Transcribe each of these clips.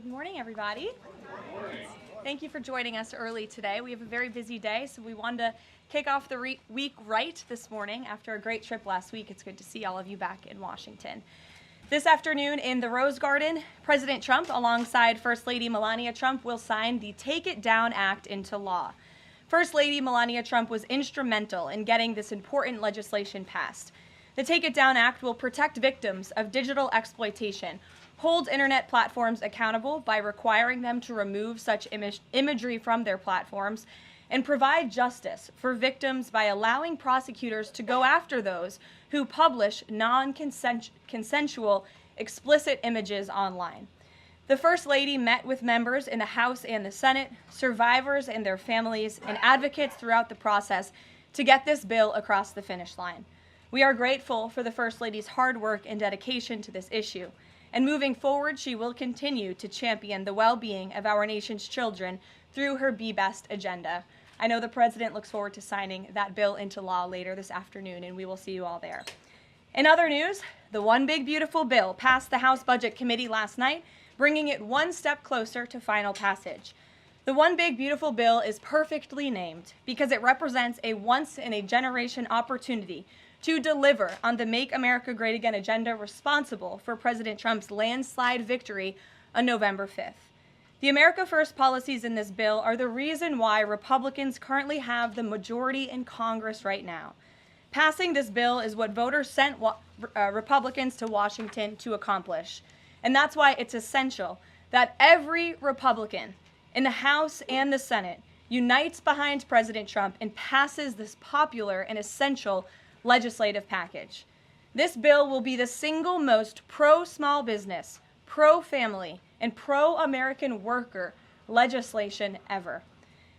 Good morning, everybody. Thank you for joining us early today. We have a very busy day, so we wanted to kick off the week right this morning after a great trip last week. It's good to see all of you back in Washington. This afternoon in the Rose Garden, President Trump, alongside First Lady Melania Trump, will sign the Take It Down Act into law. First Lady Melania Trump was instrumental in getting this important legislation passed. The Take It Down Act will protect victims of digital exploitation, hold internet platforms accountable by requiring them to remove such imagery from their platforms, and provide justice for victims by allowing prosecutors to go after those who publish non-consensual explicit images online. The First Lady met with members in the House and the Senate, survivors and their families, and advocates throughout the process to get this bill across the finish line. We are grateful for the First Lady's hard work and dedication to this issue. And moving forward, she will continue to champion the well-being of our nation's children through her Be Best agenda. I know the President looks forward to signing that bill into law later this afternoon, and we will see you all there. In other news, the One Big Beautiful Bill passed the House Budget Committee last night, bringing it one step closer to final passage. The One Big Beautiful Bill is perfectly named because it represents a once-in-a-generation opportunity to deliver on the Make America Great Again agenda responsible for President Trump's landslide victory on November 5th. The America First policies in this bill are the reason why Republicans currently have the majority in Congress right now. Passing this bill is what voters sent Republicans to Washington to accomplish. And that's why it's essential that every Republican in the House and the Senate unites behind President Trump and passes this popular and essential legislative package. This bill will be the single most pro-small business, pro-family, and pro-American worker legislation ever.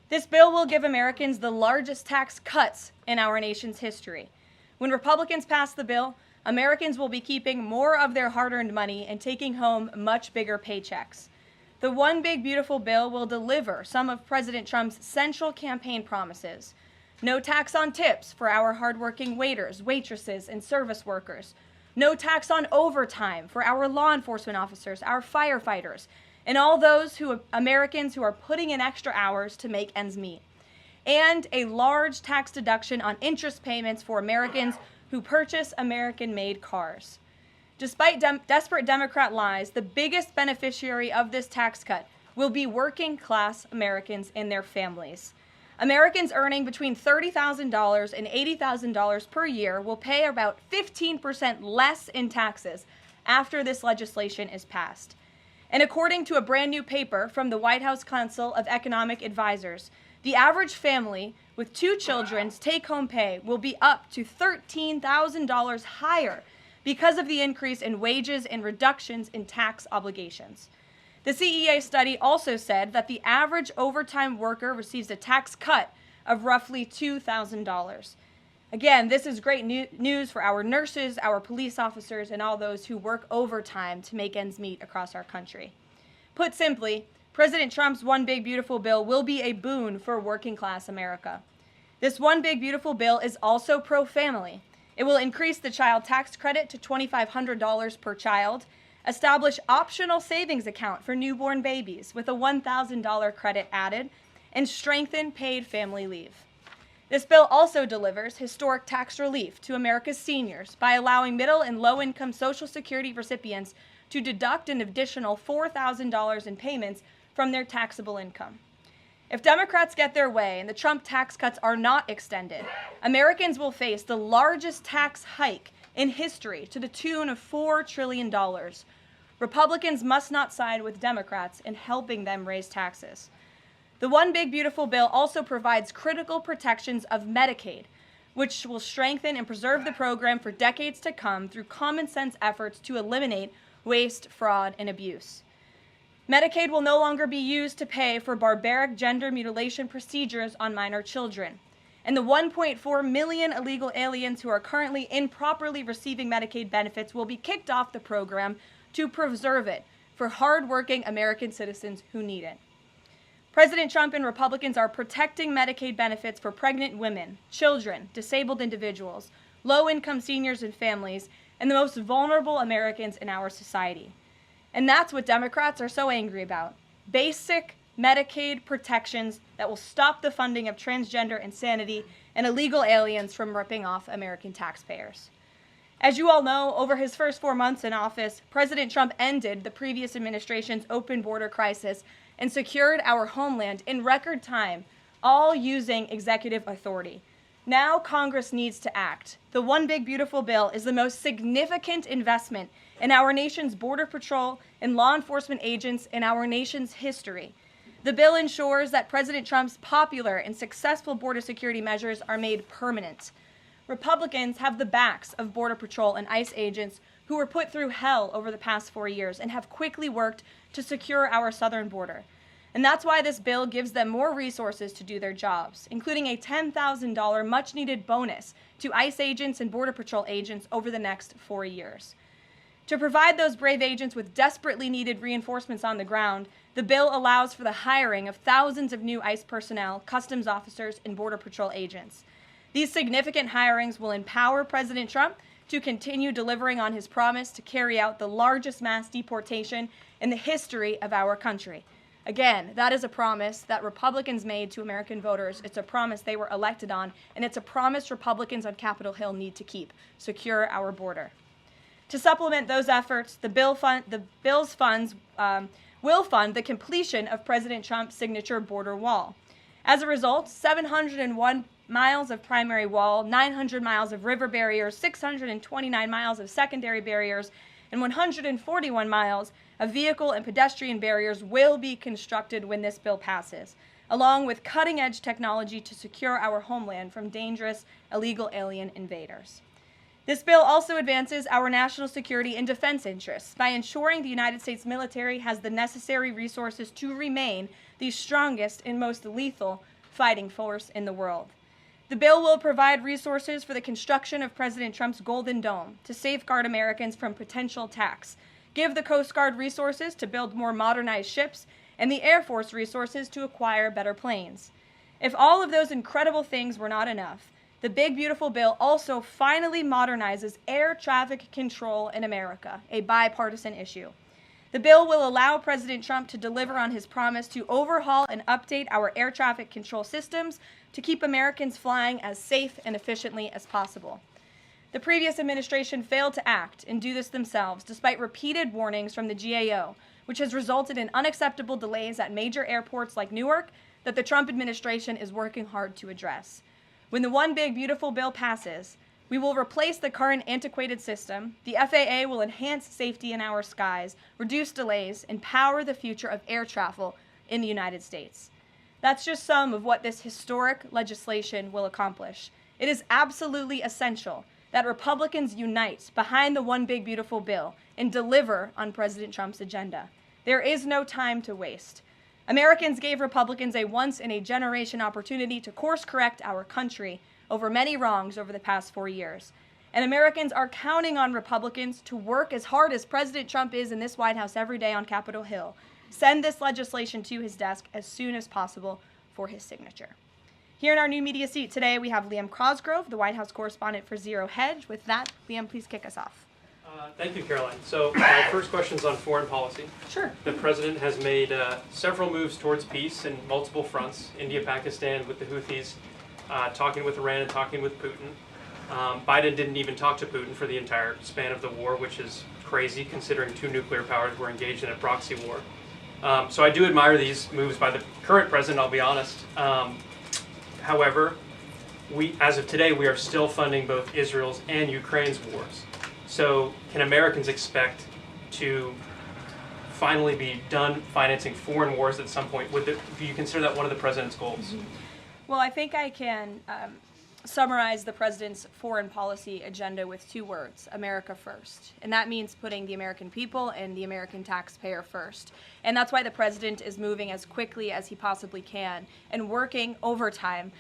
This bill will give Americans the largest tax cuts in our nation's history. When Republicans pass the bill, Americans will be keeping more of their hard-earned money and taking home much bigger paychecks. The One Big Beautiful Bill will deliver some of President Trump's central campaign promises. No tax on tips for our hardworking waiters, waitresses, and service workers. No tax on overtime for our law enforcement officers, our firefighters, and all those Americans who are putting in extra hours to make ends meet. And a large tax deduction on interest payments for Americans who purchase American-made cars. Despite desperate Democrat lies, the biggest beneficiary of this tax cut will be working-class Americans and their families. Americans earning between $30,000 and $80,000 per year will pay about 15% less in taxes after this legislation is passed. And according to a brand new paper from the White House Council of Economic Advisors, the average family with 2 children's take-home pay will be up to $13,000 higher because of the increase in wages and reductions in tax obligations. The CEA study also said that the average overtime worker receives a tax cut of roughly $2,000. Again, this is great news for our nurses, our police officers, and all those who work overtime to make ends meet across our country. Put simply, President Trump's One Big Beautiful Bill will be a boon for working-class America. This One Big Beautiful Bill is also pro-family. It will increase the child tax credit to $2,500 per child, establish optional savings account for newborn babies with a $1,000 credit added, and strengthen paid family leave. This bill also delivers historic tax relief to America's seniors by allowing middle and low-income Social Security recipients to deduct an additional $4,000 in payments from their taxable income. If Democrats get their way and the Trump tax cuts are not extended, Americans will face the largest tax hike in history to the tune of $4 trillion. Republicans must not side with Democrats in helping them raise taxes. The One Big Beautiful Bill also provides critical protections of Medicaid, which will strengthen and preserve the program for decades to come through common sense efforts to eliminate waste, fraud, and abuse. Medicaid will no longer be used to pay for barbaric gender mutilation procedures on minor children. And the 1.4 million illegal aliens who are currently improperly receiving Medicaid benefits will be kicked off the program to preserve it for hardworking American citizens who need it. President Trump and Republicans are protecting Medicaid benefits for pregnant women, children, disabled individuals, low-income seniors and families, and the most vulnerable Americans in our society. And that's what Democrats are so angry about. Basic Medicaid protections that will stop the funding of transgender insanity and illegal aliens from ripping off American taxpayers. As you all know, over his first 4 months in office, President Trump ended the previous administration's open border crisis and secured our homeland in record time, all using executive authority. Now Congress needs to act. The One Big Beautiful Bill is the most significant investment in our nation's border patrol and law enforcement agents in our nation's history. The bill ensures that President Trump's popular and successful border security measures are made permanent. Republicans have the backs of Border Patrol and ICE agents who were put through hell over the past 4 years and have quickly worked to secure our southern border. And that's why this bill gives them more resources to do their jobs, including a $10,000 much-needed bonus to ICE agents and Border Patrol agents over the next 4 years. To provide those brave agents with desperately needed reinforcements on the ground, the bill allows for the hiring of thousands of new ICE personnel, customs officers, and Border Patrol agents. These significant hirings will empower President Trump to continue delivering on his promise to carry out the largest mass deportation in the history of our country. Again, that is a promise that Republicans made to American voters. It's a promise they were elected on, and it's a promise Republicans on Capitol Hill need to keep: secure our border. To supplement those efforts, the bill's funds will fund the completion of President Trump's signature border wall. As a result, 701 miles of primary wall, 900 miles of river barriers, 629 miles of secondary barriers, and 141 miles of vehicle and pedestrian barriers will be constructed when this bill passes, along with cutting-edge technology to secure our homeland from dangerous illegal alien invaders. This bill also advances our national security and defense interests by ensuring the United States military has the necessary resources to remain the strongest and most lethal fighting force in the world. The bill will provide resources for the construction of President Trump's Golden Dome to safeguard Americans from potential attacks, give the Coast Guard resources to build more modernized ships, and the Air Force resources to acquire better planes. If all of those incredible things were not enough, the Big Beautiful Bill also finally modernizes air traffic control in America, a bipartisan issue. The bill will allow President Trump to deliver on his promise to overhaul and update our air traffic control systems to keep Americans flying as safe and efficiently as possible. The previous administration failed to act and do this themselves, despite repeated warnings from the GAO, which has resulted in unacceptable delays at major airports like Newark that the Trump administration is working hard to address. When the One Big Beautiful Bill passes, we will replace the current antiquated system, the FAA will enhance safety in our skies, reduce delays, and power the future of air travel in the United States. That's just some of what this historic legislation will accomplish. It is absolutely essential that Republicans unite behind the One Big Beautiful Bill and deliver on President Trump's agenda. There is no time to waste. Americans gave Republicans a once-in-a-generation opportunity to course-correct our country over many wrongs over the past 4 years. And Americans are counting on Republicans to work as hard as President Trump is in this White House every day on Capitol Hill. Send this legislation to his desk as soon as possible for his signature. Here in our new media seat today, we have Liam Cosgrove, the White House correspondent for Zero Hedge. With that, Liam, please kick us off. Thank you, Caroline. So my first question is on foreign policy. Sure. The president has made several moves towards peace in multiple fronts: India, Pakistan with the Houthis, talking with Iran and talking with Putin. Biden didn't even talk to Putin for the entire span of the war, which is crazy considering two nuclear powers were engaged in a proxy war. So I do admire these moves by the current president, I'll be honest. However, as of today, we are still funding both Israel's and Ukraine's wars. So can Americans expect to finally be done financing foreign wars at some point? Do you consider that one of the president's goals? Well, I think I can summarize the president's foreign policy agenda with 2 words: America first. And that means putting the American people and the American taxpayer first. And that's why the president is moving as quickly as he possibly can and working overtime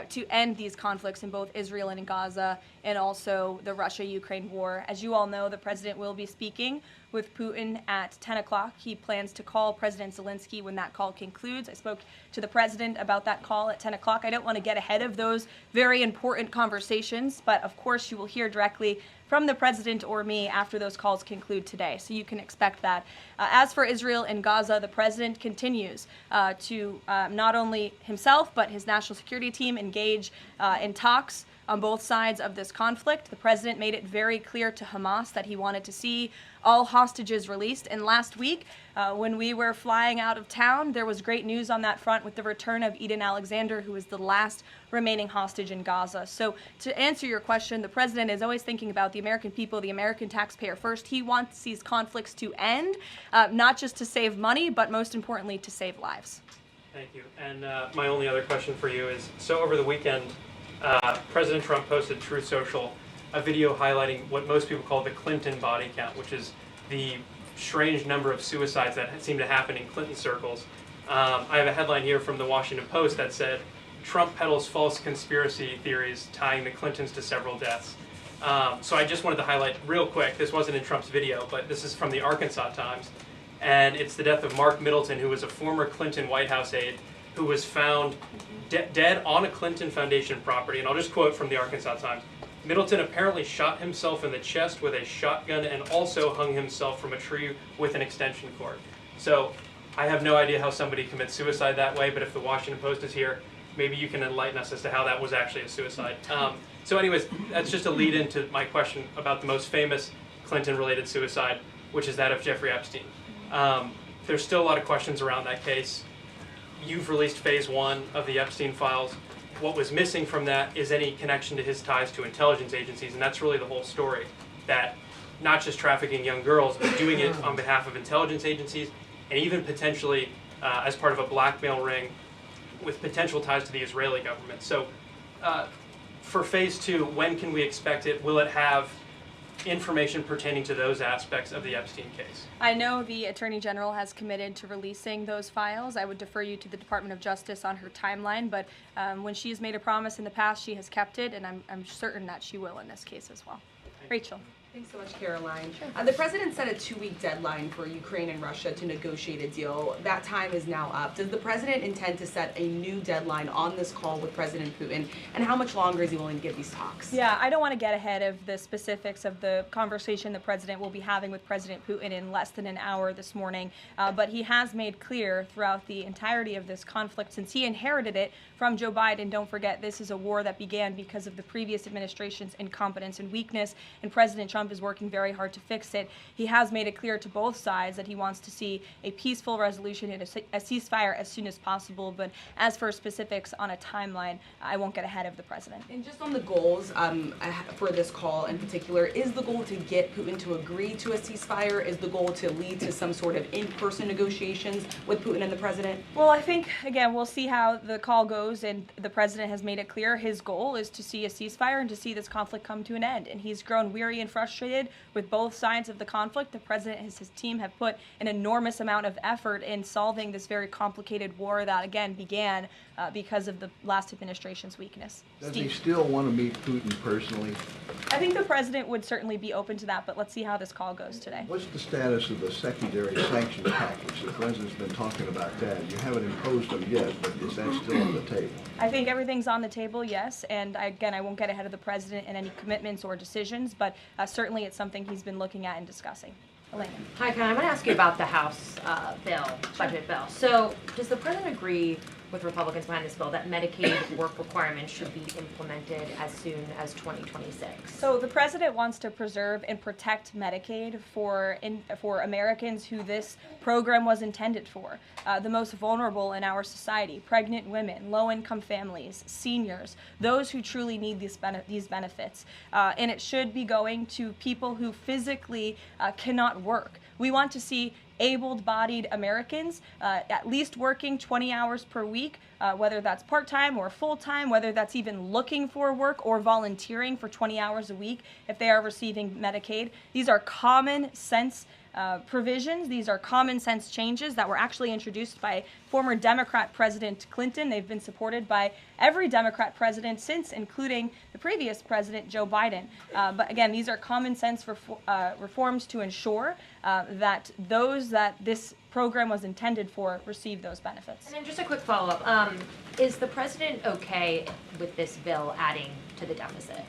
to end these conflicts in both Israel and in Gaza, and also the Russia-Ukraine war. As you all know, the president will be speaking with Putin at 10 o'clock. He plans to call President Zilinski when that call concludes. I spoke to the president about that call at 10 o'clock. I don't want to get ahead of those very important conversations, but of course you will hear directly from the president or me after those calls conclude today. So you can expect that. As for Israel and Gaza, the president continues to not only himself but his national security team engage in talks on both sides of this conflict. The president made it very clear to Hamas that he wanted to see all hostages released. And last week, when we were flying out of town, there was great news on that front with the return of Eden Alexander, who is the last remaining hostage in Gaza. So to answer your question, the president is always thinking about the American people, the American taxpayer first. He wants these conflicts to end, not just to save money, but most importantly, to save lives. Thank you. And my only other question for you is, so over the weekend, President Trump posted Truth Social a video highlighting what most people call the Clinton body count, which is the strange number of suicides that seem to happen in Clinton circles. I have a headline here from the Washington Post that said, Trump peddles false conspiracy theories tying the Clintons to several deaths. So I just wanted to highlight real quick, this wasn't in Trump's video, but this is from the Arkansas Times, and it's the death of Mark Middleton, who was a former Clinton White House aide, who was found dead on a Clinton Foundation property. And I'll just quote from the Arkansas Times. Middleton apparently shot himself in the chest with a shotgun and also hung himself from a tree with an extension cord. So I have no idea how somebody commits suicide that way, but if the Washington Post is here, maybe you can enlighten us as to how that was actually a suicide. So anyways, that's just a lead into my question about the most famous Clinton-related suicide, which is that of Jeffrey Epstein. There's still a lot of questions around that case. You've released phase 1 of the Epstein files. What was missing from that is any connection to his ties to intelligence agencies, and that's really the whole story, that not just trafficking young girls, but doing it on behalf of intelligence agencies, and even potentially as part of a blackmail ring with potential ties to the Israeli government. So for phase 2, when can we expect it? Will it have information pertaining to those aspects of the Epstein case? I know the Attorney General has committed to releasing those files. I would defer you to the Department of Justice on her timeline, but when she has made a promise in the past, she has kept it, and I'm certain that she will in this case as well. Rachel. Thanks so much, Karoline. The president set a 2-week deadline for Ukraine and Russia to negotiate a deal. That time is now up. Does the president intend to set a new deadline on this call with President Putin? And how much longer is he willing to give these talks? Yeah, I don't want to get ahead of the specifics of the conversation the president will be having with President Putin in less than an hour this morning. But he has made clear throughout the entirety of this conflict, since he inherited it from Joe Biden. Don't forget, this is a war that began because of the previous administration's incompetence and weakness, and President Trump is working very hard to fix it. He has made it clear to both sides that he wants to see a peaceful resolution and a ceasefire as soon as possible. But as for specifics on a timeline, I won't get ahead of the president. And just on the goals for this call in particular, is the goal to get Putin to agree to a ceasefire? Is the goal to lead to some sort of in-person negotiations with Putin and the president? Well, I think, again, we'll see how the call goes, and the president has made it clear his goal is to see a ceasefire and to see this conflict come to an end. And he's grown weary and frustrated with both sides of the conflict. The president and his team have put an enormous amount of effort in solving this very complicated war that, again, began because of the last administration's weakness. Does he still want to meet Putin personally? I think the president would certainly be open to that, but let's see how this call goes today. What's the status of the secondary sanctions package? The president's been talking about that. You haven't imposed them yet, but is that still on the table? I think everything's on the table, yes, and again, I won't get ahead of the president in any commitments or decisions, but certainly it's something he's been looking at and discussing. Elena. Hi, Ken. I want to ask you about the House budget bill. So does the president agree with Republicans behind this bill that Medicaid work requirements should be implemented as soon as 2026? So the president wants to preserve and protect Medicaid for Americans who this program was intended for, the most vulnerable in our society: pregnant women, low-income families, seniors, those who truly need these benefits. And it should be going to people who physically cannot work. We want to see able-bodied Americans at least working 20 hours per week, whether that's part-time or full-time, whether that's even looking for work or volunteering for 20 hours a week if they are receiving Medicaid. These are common sense provisions. These are common sense changes that were actually introduced by former Democrat President Clinton. They've been supported by every Democrat president since, including the previous president, Joe Biden. But again, these are common sense reforms to ensure that those that this program was intended for receive those benefits. And then just a quick follow-up. Is the president okay with this bill adding to the deficit?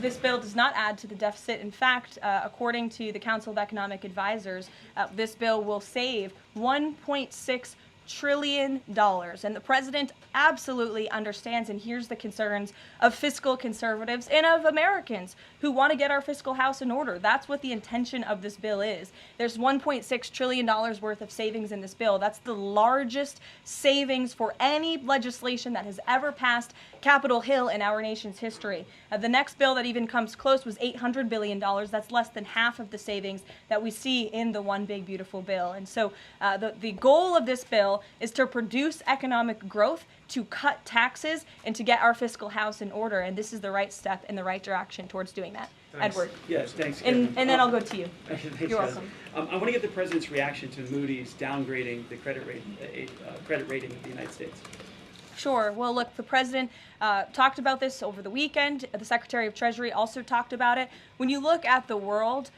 This bill does not add to the deficit. In fact, according to the Council of Economic Advisors, this bill will save $1.6 trillion. And the president absolutely understands and hears the concerns of fiscal conservatives and of Americans who want to get our fiscal house in order. That's what the intention of this bill is. There's $1.6 trillion worth of savings in this bill. That's the largest savings for any legislation that has ever passed Capitol Hill in our nation's history. The next bill that even comes close was $800 billion. That's less than half of the savings that we see in the One Big Beautiful Bill. And so the goal of this bill is to produce economic growth, to cut taxes, and to get our fiscal house in order. And this is the right step in the right direction towards doing that. Thanks. Edward. Yes, thanks, Kevin. And then I'll go to you. Thanks, You're guys. welcome. I want to get the president's reaction to Moody's downgrading the credit rating of the United States. Sure. Well, look, the president talked about this over the weekend. The Secretary of Treasury also talked about it. When you look at the world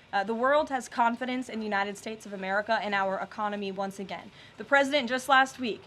has confidence in the United States of America and our economy once again. The president just last week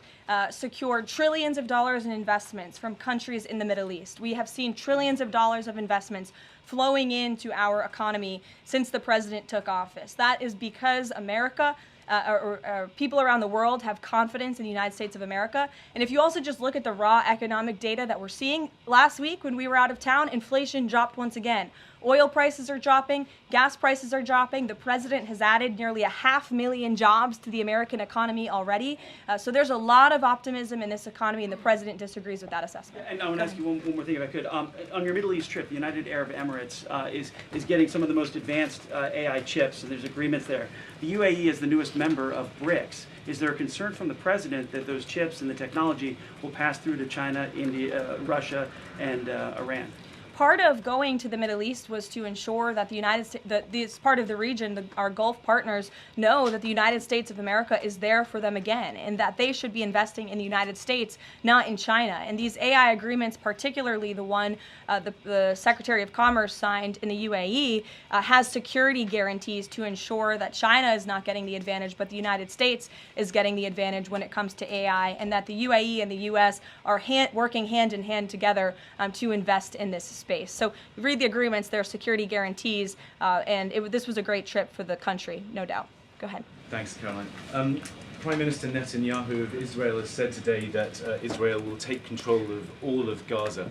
secured trillions of dollars in investments from countries in the Middle East. We have seen trillions of dollars of investments flowing into our economy since the president took office. That is because America or people around the world have confidence in the United States of America. And if you also just look at the raw economic data that we're seeing, last week when we were out of town, inflation dropped once again. Oil prices are dropping, gas prices are dropping. The president has added nearly 500,000 jobs to the American economy already. So there's a lot of optimism in this economy, and the president disagrees with that assessment. And I want to ask you one more thing, if I could. On your Middle East trip, the United Arab Emirates is getting some of the most advanced AI chips, and there's agreements there. The UAE is the newest member of BRICS. Is there a concern from the president that those chips and the technology will pass through to China, India, Russia, and Iran? Part of going to the Middle East was to ensure that the United States, that this part of the region, our Gulf partners, know that the United States of America is there for them again, and that they should be investing in the United States, not in China. And these AI agreements, particularly the one the Secretary of Commerce signed in the UAE, has security guarantees to ensure that China is not getting the advantage, but the United States is getting the advantage when it comes to AI, and that the UAE and the U.S. are working hand in hand together to invest in this space. So you read the agreements, there are security guarantees, and this was a great trip for the country, no doubt. Go ahead. Thanks, Caroline. Prime Minister Netanyahu of Israel has said today that Israel will take control of all of Gaza.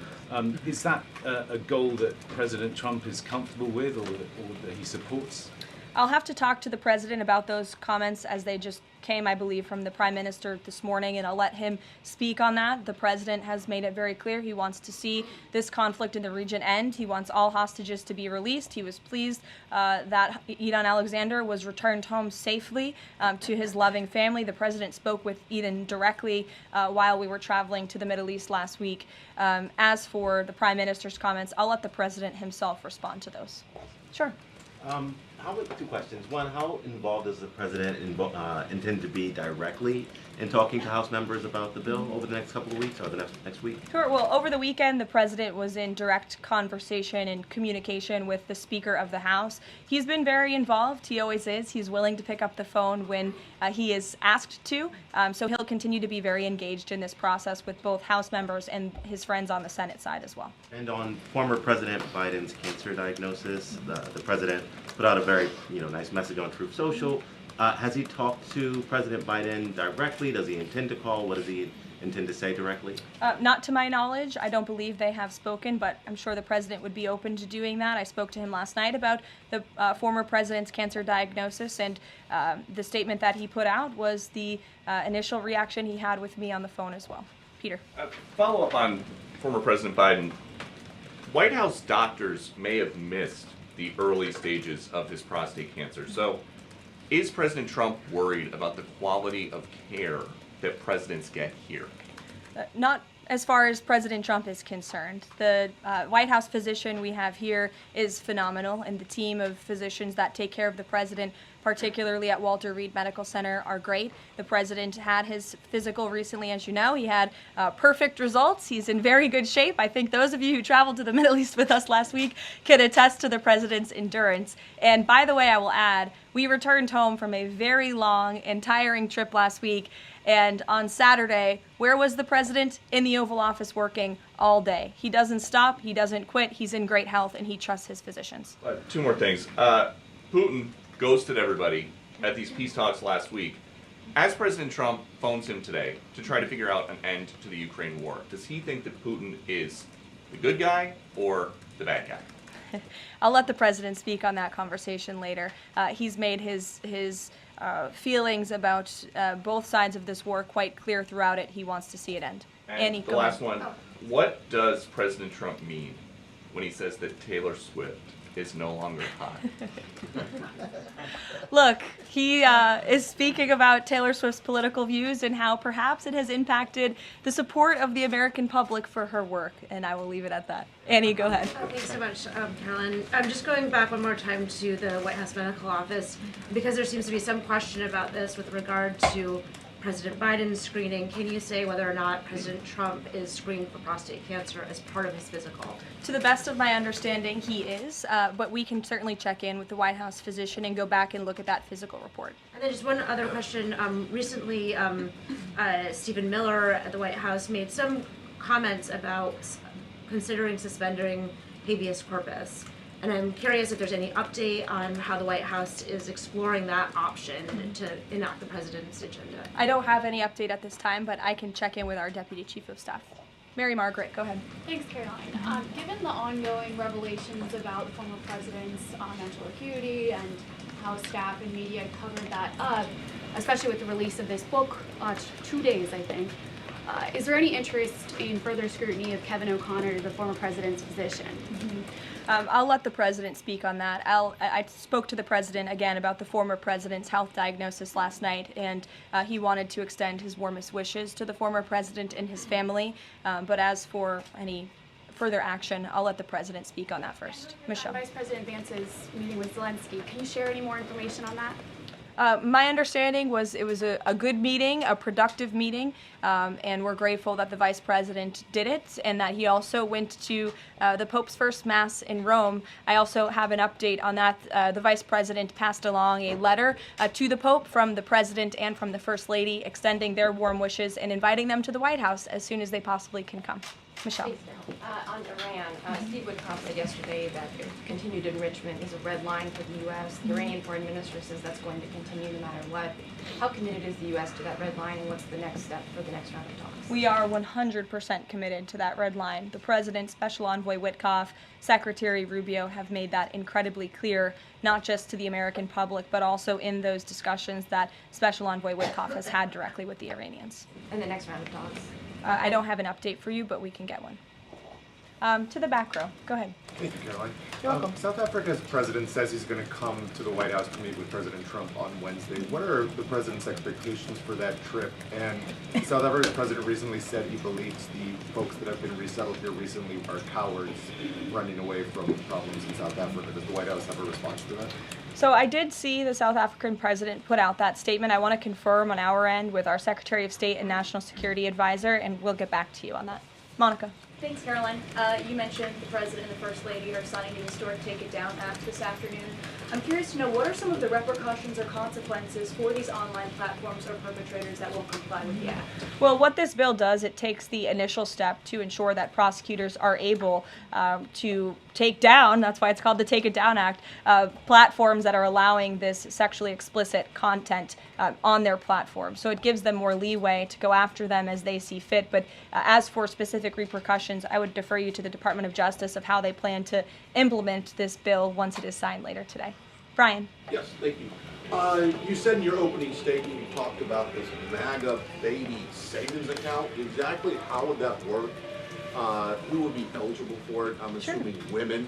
Is that a goal that President Trump is comfortable with or that he supports? I'll have to talk to the president about those comments as they just came, I believe, from the prime minister this morning, and I'll let him speak on that. The president has made it very clear he wants to see this conflict in the region end. He wants all hostages to be released. He was pleased that Eden Alexander was returned home safely to his loving family. The president spoke with Eden directly while we were traveling to the Middle East last week. As for the prime minister's comments, I'll let the president himself respond to those. Sure. Two questions. One, how involved does the president intend to be directly in talking to House members about the bill over the next couple of weeks or the next week? Sure. Well, over the weekend, the president was in direct conversation and communication with the Speaker of the House. He's been very involved. He always is. He's willing to pick up the phone when he is asked to. So he'll continue to be very engaged in this process with both House members and his friends on the Senate side as well. And on former President Biden's cancer diagnosis, the president put out a very nice message on Truth Social. Has he talked to President Biden directly? Does he intend to call? What does he intend to say directly? Not to my knowledge. I don't believe they have spoken, but I'm sure the president would be open to doing that. I spoke to him last night about the former president's cancer diagnosis, and the statement that he put out was the initial reaction he had with me on the phone as well. Peter. Follow up on former President Biden. White House doctors may have missed the early stages of his prostate cancer. So is President Trump worried about the quality of care that presidents get here? Not as far as President Trump is concerned. The White House physician we have here is phenomenal, and the team of physicians that take care of the president particularly at Walter Reed Medical Center, are great. The president had his physical recently, as you know. He had perfect results. He's in very good shape. I think those of you who traveled to the Middle East with us last week can attest to the president's endurance. And by the way, I will add, we returned home from a very long and tiring trip last week. And on Saturday, where was the president? In the Oval Office working all day. He doesn't stop, he doesn't quit, he's in great health, and he trusts his physicians. Two more things. Putin ghosted everybody at these peace talks last week. As President Trump phones him today to try to figure out an end to the Ukraine war, does he think that Putin is the good guy or the bad guy? I'll let the president speak on that conversation later. He's made his feelings about both sides of this war quite clear throughout it. He wants to see it end. And Annie, the go last ahead. one, what does President Trump mean when he says that Taylor Swift is no longer hot? Look, he is speaking about Taylor Swift's political views and how perhaps it has impacted the support of the American public for her work, and I will leave it at that. Annie, go ahead. Thanks so much, Caroline. I'm just going back one more time to the White House Medical Office because there seems to be some question about this with regard to President Biden's screening. Can you say whether or not President Trump is screened for prostate cancer as part of his physical? To the best of my understanding, he is, but we can certainly check in with the White House physician and go back and look at that physical report. And then just one other question. Recently, Stephen Miller at the White House made some comments about considering suspending habeas corpus. And I'm curious if there's any update on how the White House is exploring that option to enact the president's agenda. I don't have any update at this time, but I can check in with our Deputy Chief of Staff. Mary Margaret, go ahead. Thanks, Caroline. Given the ongoing revelations about the former president's mental acuity and how staff and media covered that up, especially with the release of this book 2 days, I think, is there any interest in further scrutiny of Kevin Oconor, the former president's physician? I'll let the president speak on that. I spoke to the president again about the former president's health diagnosis last night, and he wanted to extend his warmest wishes to the former president and his family. But as for any further action, I'll let the president speak on that first. Michelle. Vice President Vance's meeting with Zelenskyy. Can you share any more information on that? My understanding was it was a good meeting, a productive meeting, and we're grateful that the Vice President did it and that he also went to the Pope's first Mass in Rome. I also have an update on that. The Vice President passed along a letter to the Pope from the President and from the First Lady extending their warm wishes and inviting them to the White House as soon as they possibly can come. Michelle. On Iran, Steve Witkoff said yesterday that continued enrichment is a red line for the U.S. The Iranian Foreign Minister says that's going to continue no matter what. How committed is the U.S. to that red line, and what's the next step for the next round of talks? We are 100% committed to that red line. The President, Special Envoy Witkoff, Secretary Rubio have made that incredibly clear, not just to the American public, but also in those discussions that Special Envoy Witkoff has had directly with the Iranians. And the next round of talks? I don't have an update for you, but we can get one. To the back row. Go ahead. Thank you, Caroline. You're welcome. South Africa's president says he's going to come to the White House to meet with President Trump on Wednesday. What are the president's expectations for that trip? And South Africa's president recently said he believes the folks that have been resettled here recently are cowards running away from problems in South Africa. Does the White House have a response to that? So I did see the South African president put out that statement. I want to confirm on our end with our Secretary of State and National Security Advisor, and we'll get back to you on that. Monica. Thanks, Caroline. You mentioned the President and the First Lady are signing the historic Take It Down Act this afternoon. I'm curious to know, what are some of the repercussions or consequences for these online platforms or perpetrators that won't comply with the act? Well, what this bill does, it takes the initial step to ensure that prosecutors are able to take down, that's why it's called the Take It Down Act, platforms that are allowing this sexually explicit content on their platform. So it gives them more leeway to go after them as they see fit. But as for specific repercussions, I would defer you to the Department of Justice of how they plan to implement this bill once it is signed later today. Brian. Yes, thank you. You said in your opening statement you talked about this MAGA baby savings account. Exactly how would that work? Who would be eligible for it? I'm assuming women.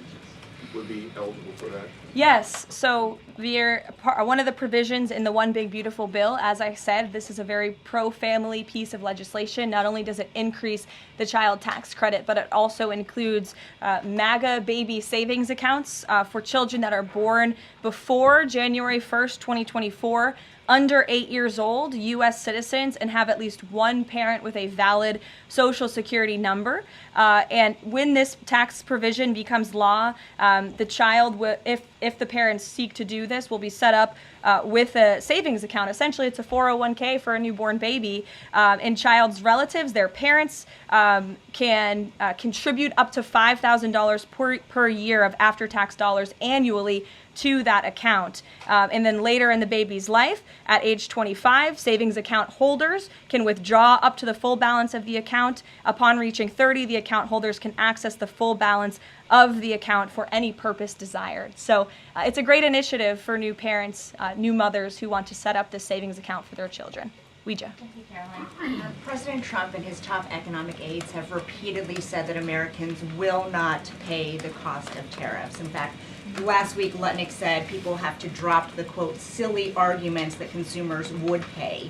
would be eligible for that? Yes, so one of the provisions in the One Big Beautiful Bill, as I said, this is a very pro-family piece of legislation. Not only does it increase the child tax credit, but it also includes MAGA baby savings accounts for children that are born before January 1st, 2024, under 8 years old, U.S. citizens, and have at least one parent with a valid Social Security number. And when this tax provision becomes law, the child, if the parents seek to do this, will be set up with a savings account. Essentially, it's a 401k for a newborn baby. And child's relatives, their parents, can contribute up to $5,000 per year of after-tax dollars annually to that account. And then later in the baby's life, at age 25, savings account holders can withdraw up to the full balance of the account. Upon reaching 30, the account holders can access the full balance of the account for any purpose desired. So it's a great initiative for new parents, new mothers who want to set up this savings account for their children. Ouija. Thank you, Caroline. President Trump and his top economic aides have repeatedly said that Americans will not pay the cost of tariffs. In fact, last week, Lutnick said people have to drop the, quote, silly arguments that consumers would pay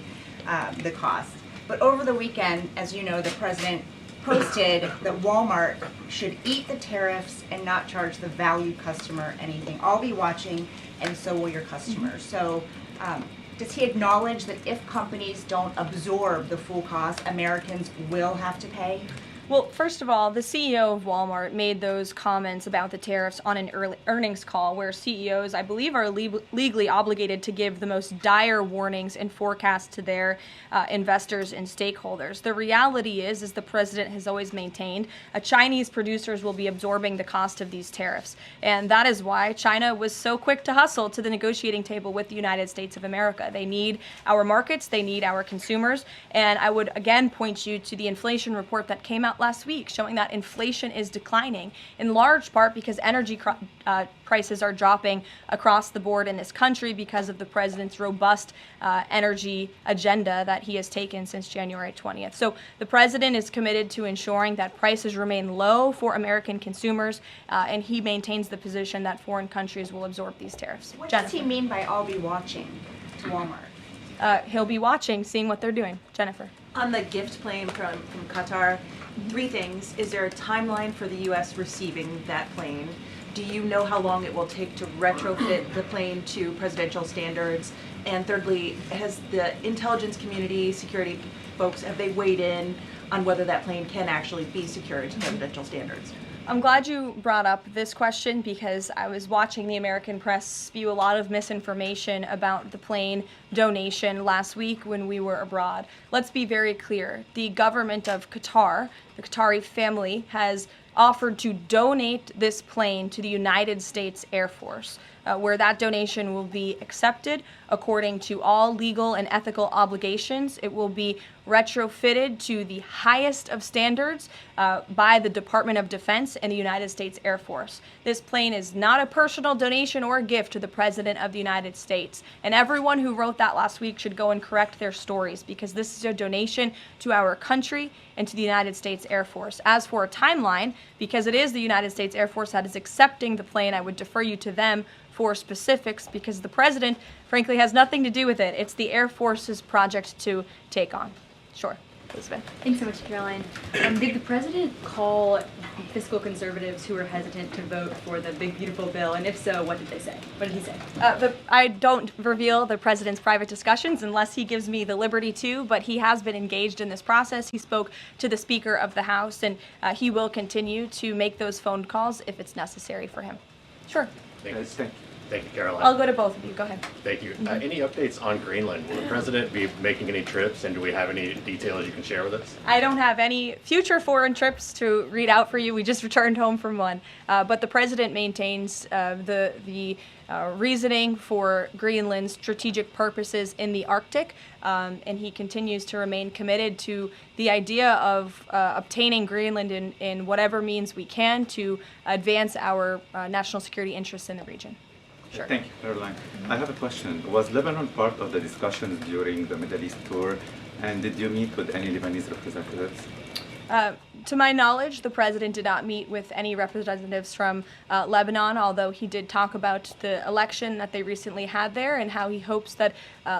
the cost. But over the weekend, as you know, the president posted that Walmart should eat the tariffs and not charge the value customer anything. I'll be watching, and so will your customers. So does he acknowledge that if companies don't absorb the full cost, Americans will have to pay? Well, first of all, the CEO of Walmart made those comments about the tariffs on an earnings call where CEOs, I believe, are legally obligated to give the most dire warnings and forecasts to their investors and stakeholders. The reality is, as the president has always maintained, Chinese producers will be absorbing the cost of these tariffs. And that is why China was so quick to hustle to the negotiating table with the United States of America. They need our markets, they need our consumers. And I would again point you to the inflation report that came out last week showing that inflation is declining, in large part because energy prices are dropping across the board in this country because of the president's robust energy agenda that he has taken since January 20th. So the president is committed to ensuring that prices remain low for American consumers, and he maintains the position that foreign countries will absorb these tariffs. What does he mean by "I'll be watching" to Walmart? He'll be watching, seeing what they're doing. Jennifer. On the gift plane from Qatar, three things. Is there a timeline for the U.S. receiving that plane? Do you know how long it will take to retrofit the plane to presidential standards? And thirdly, has the intelligence community, security folks, have they weighed in on whether that plane can actually be secured to presidential standards? I'm glad you brought up this question because I was watching the American press spew a lot of misinformation about the plane donation last week when we were abroad. Let's be very clear. The government of Qatar, the Qatari family, has offered to donate this plane to the United States Air Force, where that donation will be accepted according to all legal and ethical obligations. It will be retrofitted to the highest of standards by the Department of Defense and the United States Air Force. This plane is not a personal donation or a gift to the President of the United States. And everyone who wrote that last week should go and correct their stories because this is a donation to our country and to the United States Air Force. As for a timeline, because it is the United States Air Force that is accepting the plane, I would defer you to them for specifics because the President, frankly, has nothing to do with it. It's the Air Force's project to take on. Sure. Elizabeth. Thanks so much, Caroline. Did the president call fiscal conservatives who were hesitant to vote for the Big Beautiful Bill? And if so, what did they say? What did he say? I don't reveal the president's private discussions unless he gives me the liberty to, but he has been engaged in this process. He spoke to the Speaker of the House, and he will continue to make those phone calls if it's necessary for him. Sure. Thank you, Caroline. I'll go to both of you. Go ahead. Thank you. Any updates on Greenland? Will the president be making any trips, and do we have any details you can share with us? I don't have any future foreign trips to read out for you. We just returned home from one. But the president maintains the reasoning for Greenland's strategic purposes in the Arctic, and he continues to remain committed to the idea of obtaining Greenland in whatever means we can to advance our national security interests in the region. Sure. Thank you, Caroline. I have a question. Was Lebanon part of the discussions during the Middle East tour, and did you meet with any Lebanese representatives? To my knowledge, the president did not meet with any representatives from Lebanon, although he did talk about the election that they recently had there and how he hopes that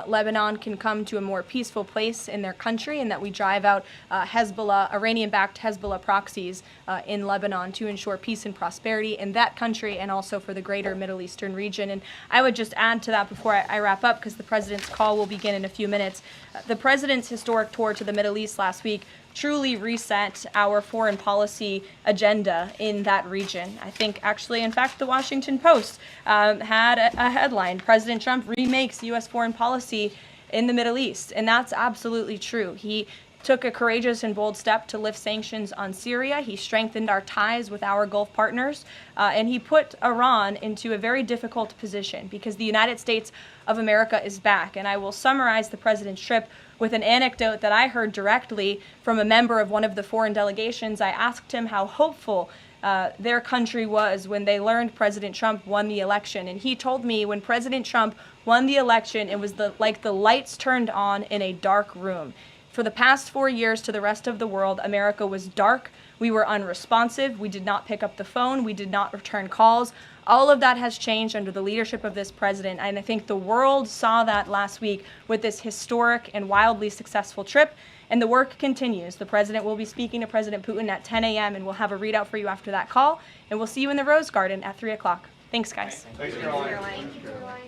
Lebanon can come to a more peaceful place in their country and that we drive out Hezbollah, Iranian-backed Hezbollah proxies in Lebanon to ensure peace and prosperity in that country and also for the greater Middle Eastern region. And I would just add to that before I wrap up, because the president's call will begin in a few minutes. The president's historic tour to the Middle East last week truly reset our foreign policy agenda in that region. I think actually, in fact, the Washington Post had a headline, President Trump remakes U.S. foreign policy in the Middle East. And that's absolutely true. He took a courageous and bold step to lift sanctions on Syria. He strengthened our ties with our Gulf partners, and he put Iran into a very difficult position because the United States of America is back. And I will summarize the president's trip with an anecdote that I heard directly from a member of one of the foreign delegations. I asked him how hopeful their country was when they learned President Trump won the election. And he told me when President Trump won the election, it was like the lights turned on in a dark room. For the past 4 years to the rest of the world, America was dark. We were unresponsive. We did not pick up the phone. We did not return calls. All of that has changed under the leadership of this president, and I think the world saw that last week with this historic and wildly successful trip, and the work continues. The president will be speaking to President Putin at 10 a.m., and we'll have a readout for you after that call, and we'll see you in the Rose Garden at 3 o'clock. Thanks, guys. Thanks, Caroline. Thank you, Caroline.